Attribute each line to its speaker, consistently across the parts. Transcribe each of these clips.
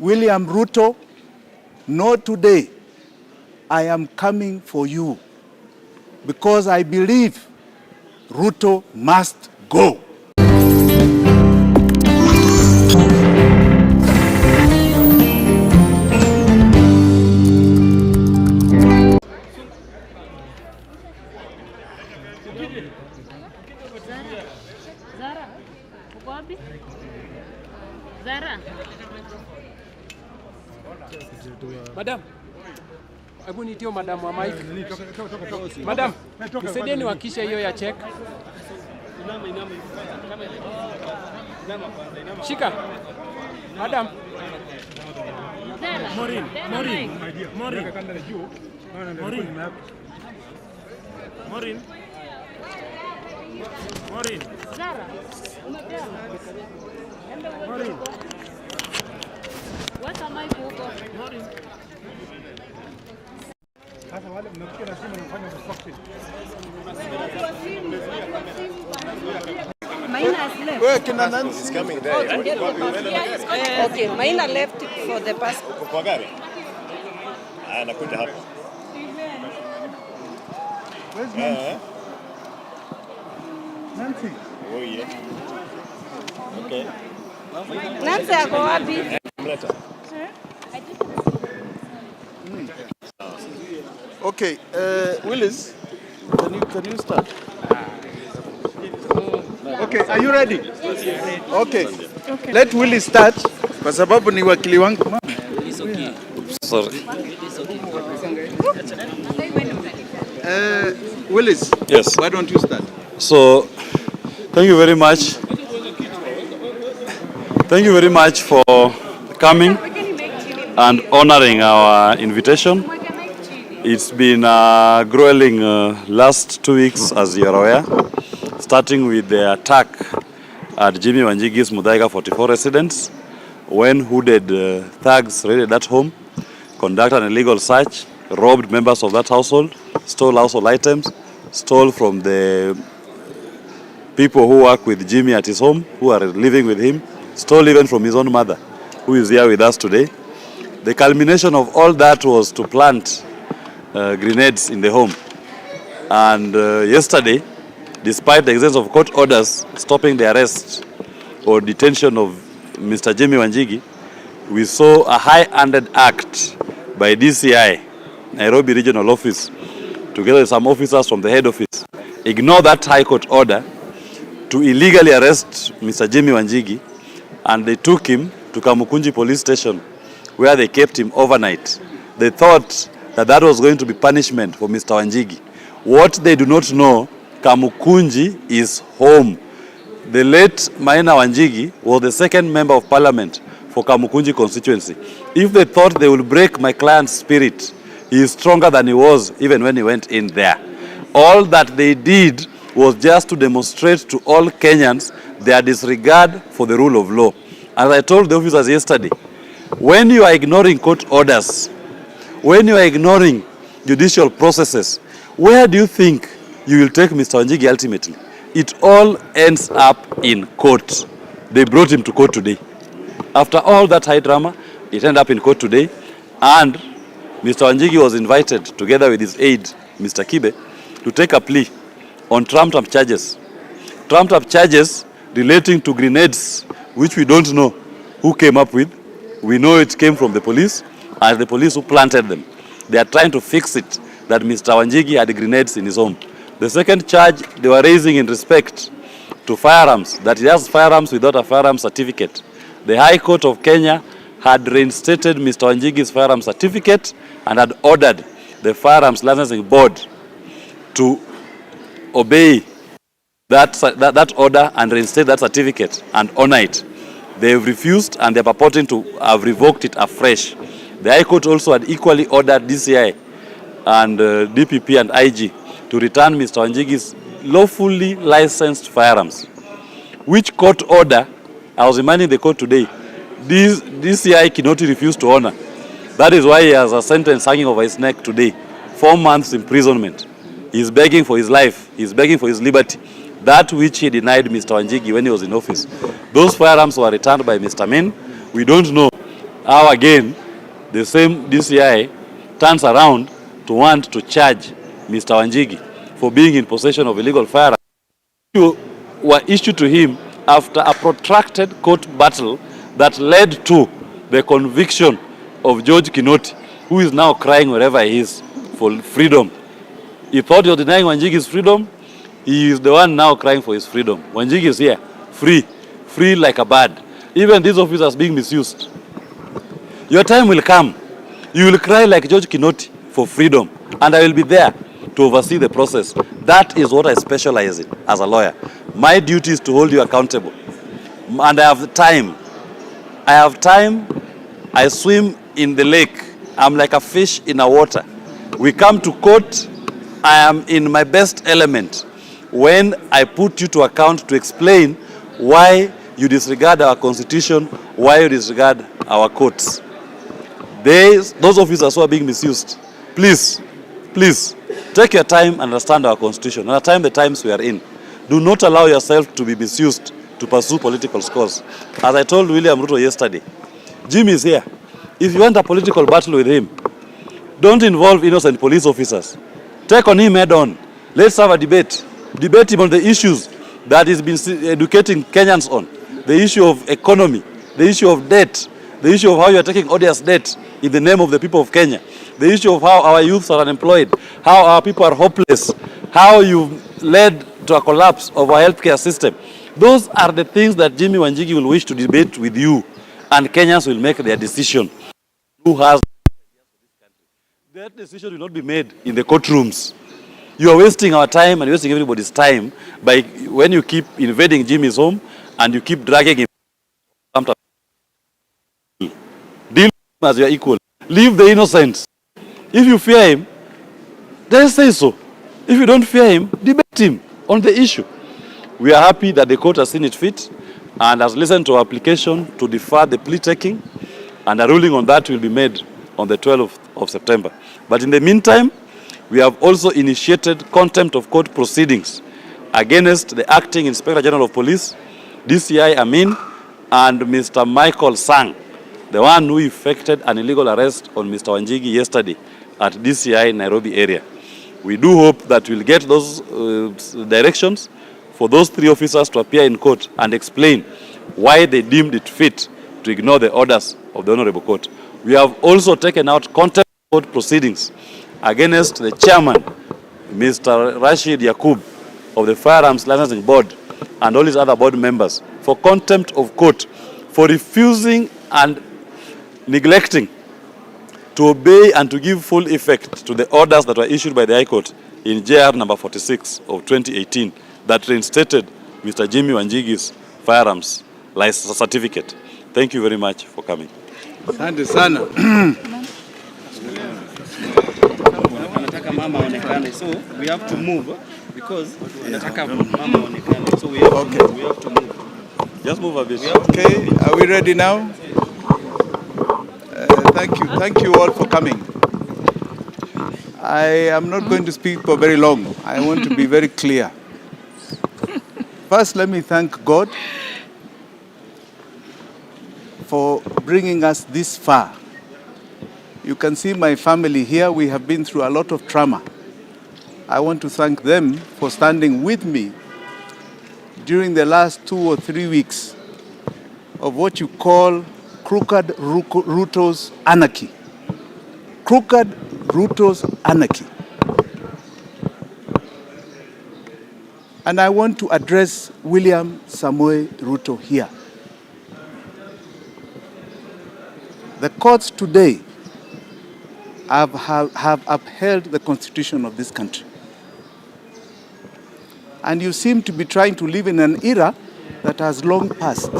Speaker 1: William Ruto, know today I am coming for you because I believe Ruto must go.
Speaker 2: Zara, uko wapi? Zara.
Speaker 3: Madam, hebu nitio madam wa Mike. Madam, nisaidie niwakishe hiyo ya check. Shika. Madam.
Speaker 2: Morin. Zara, umepewa. Morin. Weka mic huko. Morin.
Speaker 4: Sasa wale mnafikia na simu mnafanya obstruction.
Speaker 5: Maina is left.
Speaker 1: Where can Nancy?
Speaker 6: He's coming there.
Speaker 5: Okay, Maina left for the passport.
Speaker 6: Kwa gari? Anakuja hapa.
Speaker 1: Where's Nancy? Nancy?
Speaker 6: Oh yeah. Okay.
Speaker 5: Nancy ako wapi?
Speaker 6: Mleta.
Speaker 1: Okay, Willis, can you start? Okay, are you ready? Okay. Let Willis start kwa sababu ni wakili wangu.
Speaker 7: Sorry.
Speaker 1: Willis,
Speaker 7: Yes.
Speaker 1: why don't you start?
Speaker 7: So, thank you very much. Thank you very much for coming and honoring our invitation. It's been a grueling last 2 weeks, as you are aware, starting with the attack at Jimmy Wanjigi's Muthaiga 44 residence, when hooded thugs raided that home, conducted an illegal search, robbed members of that household, stole household items, stole from the people who work with Jimmy at his home, who are living with him, stole even from his own mother, who is here with us today. The culmination of all that was to plant grenades in the home. And yesterday, despite the existence of court orders stopping the arrest or detention of Mr. Jimmy Wanjigi, we saw a high-handed act by DCI, Nairobi Regional Office, together with some officers from the head office, ignore that high court order to illegally arrest Mr. Jimmy Wanjigi, and they took him to Kamukunji police station, where they kept him overnight. They thought that that was going to be punishment for Mr. Wanjigi. What they do not know, Kamukunji is home. The late Maina Wanjigi was the second member of parliament for Kamukunji constituency. If they thought they would break my client's spirit, he is stronger than he was even when he went in there. All that they did was just to demonstrate to all Kenyans their disregard for the rule of law. As I told the officers yesterday, when you are ignoring court orders, when you are ignoring judicial processes, where do you think you will take Mr. Wanjigi ultimately? It all ends up in court. They brought him to court today. After all that high drama, it ended up in court today, and Mr. Wanjigi was invited, together with his aide, Mr. Kibe, to take a plea on trumped-up charges. Trumped-up charges relating to grenades, which we don't know who came up with. We know it came from the police, and the police who planted them. They are trying to fix it, that Mr. Wanjigi had grenades in his home. The second charge they were raising in respect to firearms, that he has firearms without a firearms certificate. The High Court of Kenya had reinstated Mr. Wanjigi's firearms certificate and had ordered the Firearms Licensing Board to obey that order and reinstate that certificate and honor it. They have refused, and they are purporting to have revoked it afresh. The High Court also had equally ordered DCI and DPP and IG to return Mr. Wanjigi's lawfully licensed firearms. Which court order, I was reminding the court today, DCI cannot refuse to honor. That is why he has a sentence hanging over his neck today, 4 months imprisonment. He is begging for his life. He is begging for his liberty. That which he denied Mr. Wanjigi when he was in office. Those firearms were returned by Mr. Min. We don't know Now again, the same DCI turns around to want to charge Mr. Wanjigi for being in possession of illegal firearms. Were issued to him after a protracted court battle that led to the conviction of George Kinoti, who is now crying wherever he is for freedom. He thought he was denying Wanjigi's freedom. He is the one now crying for his freedom. Wanjigi is here, free like a bird. Even these officers being misused. Your time will come. You will cry like George Kinoti for freedom, and I will be there to oversee the process. That is what I specialize in as a lawyer. My duty is to hold you accountable. And I have time. I have time. I swim in the lake. I'm like a fish in a water. We come to court. I am in my best element when I put you to account to explain why you disregard our constitution, why you disregard our courts. Those officers who are being misused, please, take your time and understand our constitution. Understand the times we are in. Do not allow yourself to be misused to pursue political scores. As I told William Ruto yesterday, Jim is here. If you want a political battle with him, don't involve innocent police officers. Take on him head on. Let's have a debate. Debate him on the issues that he's been educating Kenyans on. The issue of economy, the issue of debt, the issue of how you are taking odious debt in the name of the people of Kenya, the issue of how our youths are unemployed, how our people are hopeless, how you've led to a collapse of our healthcare system. Those are the things that Jimmy Wanjigi will wish to debate with you, and Kenyans will make their decision. Who has that decision will not be made in the courtrooms. You are wasting our time and wasting everybody's time by when you keep invading Jimmy's home and you keep dragging him. Deal with him as your equal. Leave the innocents. If you fear him, then say so. If you don't fear him, debate him on the issue. We are happy that the court has seen it fit and has listened to our application to defer the plea taking, and a ruling on that will be made on the 12th of September. But in the meantime, we have also initiated contempt of court proceedings against the Acting Inspector General of Police, DCI Amin, and Mr. Michael Sang, the one who effected an illegal arrest on Mr. Wanjigi yesterday at DCI Nairobi area. We do hope that we'll get those directions for those three officers to appear in court and explain why they deemed it fit to ignore the orders of the Honorable Court. We have also taken out contempt of court proceedings against the chairman, Mr. Rashid Yakub, of the Firearms Licensing Board, and all his other board members for contempt of court for refusing and neglecting to obey and to give full effect to the orders that were issued by the High Court in JR number 46 of 2018 that reinstated Mr. Jimmy Wanjigi's firearms license certificate. Thank you very much for coming.
Speaker 1: Asante sana.
Speaker 8: Wanataka mama aonekane, so we have to move because wanataka mama aonekane, so we have to move.
Speaker 7: Just move a bit.
Speaker 1: Okay, are we ready now? Thank you all for coming. I am not going to speak for very long. I want to be very clear. First, let me thank God for bringing us this far. You can see my family here. We have been through a lot of trauma. I want to thank them for standing with me during the last 2 or 3 weeks of what you call crooked Ruto's anarchy. Crooked Ruto's anarchy. And I want to address William Samoei Ruto here. The courts today have upheld the constitution of this country. And you seem to be trying to live in an era that has long passed.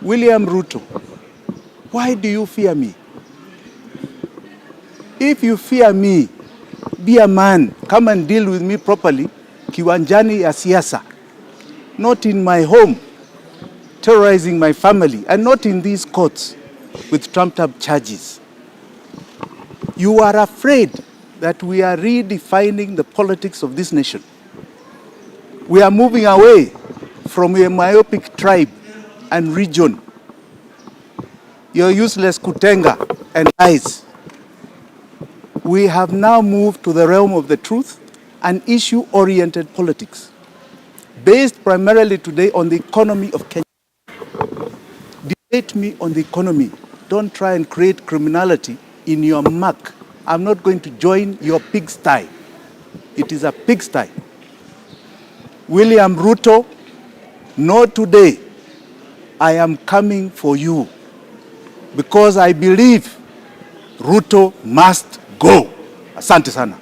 Speaker 1: William Ruto, why do you fear me? If you fear me, be a man. Come and deal with me properly, kiwanjani ya siasa, not in my home, terrorizing my family, and not in these courts with trumped-up charges. You are afraid that we are redefining the politics of this nation. We are moving away from a myopic tribe and region your useless kutenga and lies. We have now moved to the realm of the truth and issue-oriented politics, based primarily today on the economy of Kenya. Debate me on the economy. Don't try and create criminality in your muck. I'm not going to join your pigsty. It is a pigsty. William Ruto, know today I am coming for you because I believe Ruto must go. Asante sana.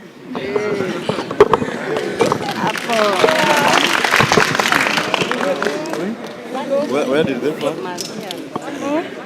Speaker 6: Where did they from?